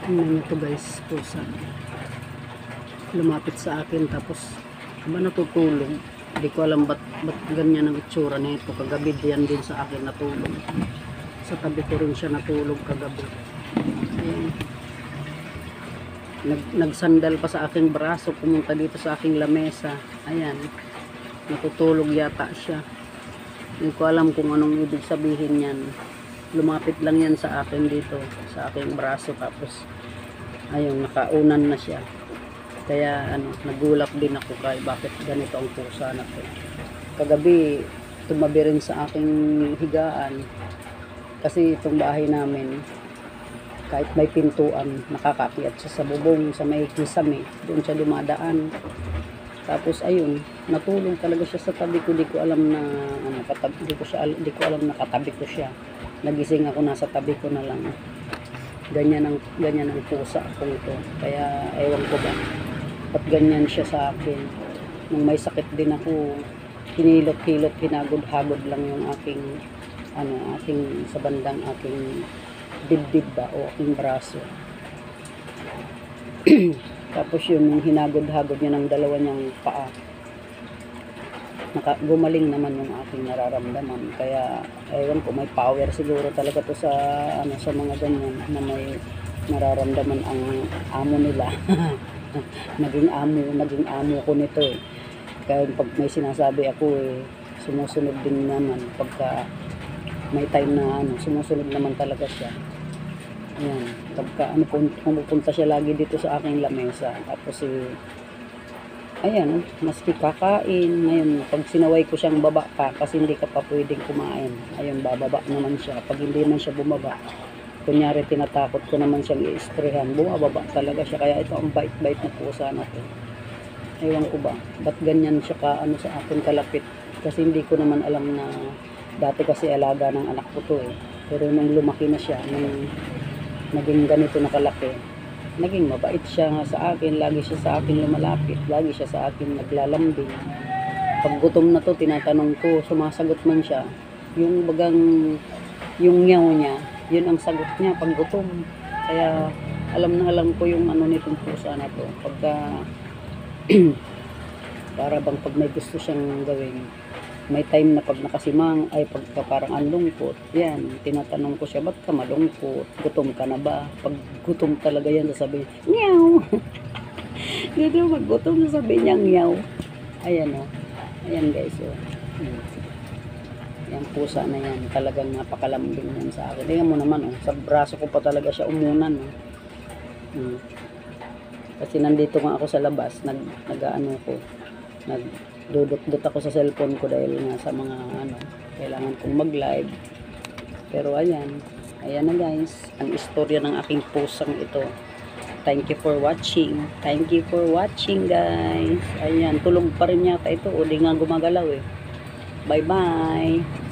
Tingnan nyo to guys, pusa. Lumapit sa akin tapos aba natutulog. Hindi ko alam ba't ganyan ang itsura nito. Kagabi diyan din sa akin natulog. Sa tabi ko rin siya natulog kagabi. Ayan. Nagsandal pa sa aking braso, pumunta dito sa aking lamesa. Ayan. Natutulog yata siya. Hindi ko alam kung anong ibig sabihin yan. Lumapit lang yan sa akin dito, sa aking braso. Tapos ayun, nakaunan na siya. Kaya nagulat din ako kay bakit ganito ang pusa na to. Kagabi tumabi rin sa aking higaan kasi itong bahay namin kahit may pintuan nakakakyat siya sa bubong sa may kisame, doon siya dumadaan. Tapos ayun, natulog talaga siya sa tabi ko. Di ko alam na di ko alam na katabi ko siya. Nagising ako, nasa tabi ko na lang. Ganyan ang pusa ko ito. Kaya ewan ko ba at ganyan siya sa akin. Nung may sakit din ako, hinilot-hilot, hinagod-hagod lang yung aking sa bandang aking dibdib ba o aking braso. Tapos yung hinagod-hagod niya ng dalawa niyang paa. Gumaling naman yung aking nararamdaman. Kaya ewan ko, may power siguro talaga to sa sa mga ganyan na may nararamdaman ang amo nila. naging amo ko nito eh. Kaya pag may sinasabi ako sumusunod din naman. Pagka may time na sumusunod naman talaga siya. Ayan, pagka pumupunta siya lagi dito sa aking lamesa. Tapos ayan, maski kakain. Ngayon, pag sinaway ko siyang baba ka kasi hindi ka pa pwedeng kumain. Ayun, bababa naman siya. Pag hindi man siya bumaba, kunyari tinatakot ko naman siyang i-sprayhan, bumababa talaga siya. Kaya ito ang bait-bait na pusa na to. Ewan ko ba, ba't ganyan siya sa akin kalapit? Kasi hindi ko naman alam na dati kasi alaga ng anak ko to eh. Pero nung lumaki na siya, nung naging ganito na kalaki, naging mabait siya sa akin. Lagi siya sa akin lumalapit, lagi siya sa akin naglalambing. Pag gutom na to, tinatanong ko, sumasagot man siya. Yung yung nyaw niya, yun ang sagot niya pag gutom. Kaya alam ko yung nitong pusa na to. Pagka para bang pag may gusto siyang gawin, may time na pag nakasimang pagka parang anlungkot, yan, tinatanong ko siya, ba't ka malungkot? Gutom ka na ba? Pag gutom talaga yan, sasabihin, nyaw! Dito maggutom, sasabihin niya, nyaw. Ayan ayan guys, yan pusa na yan, talagang napakalambing yan sa akin. Tingnan mo naman, sa braso ko pa talaga siya umunan. Kasi nandito nga ako sa labas, nagdudot-dot ako sa cellphone ko dahil nga sa mga kailangan kong mag-live. Pero ayan na guys, ang istorya ng aking pusang ito. Thank you for watching. Thank you for watching guys. Ayan, tulog pa rin yata ito. O di nga gumagalaw eh. Bye bye.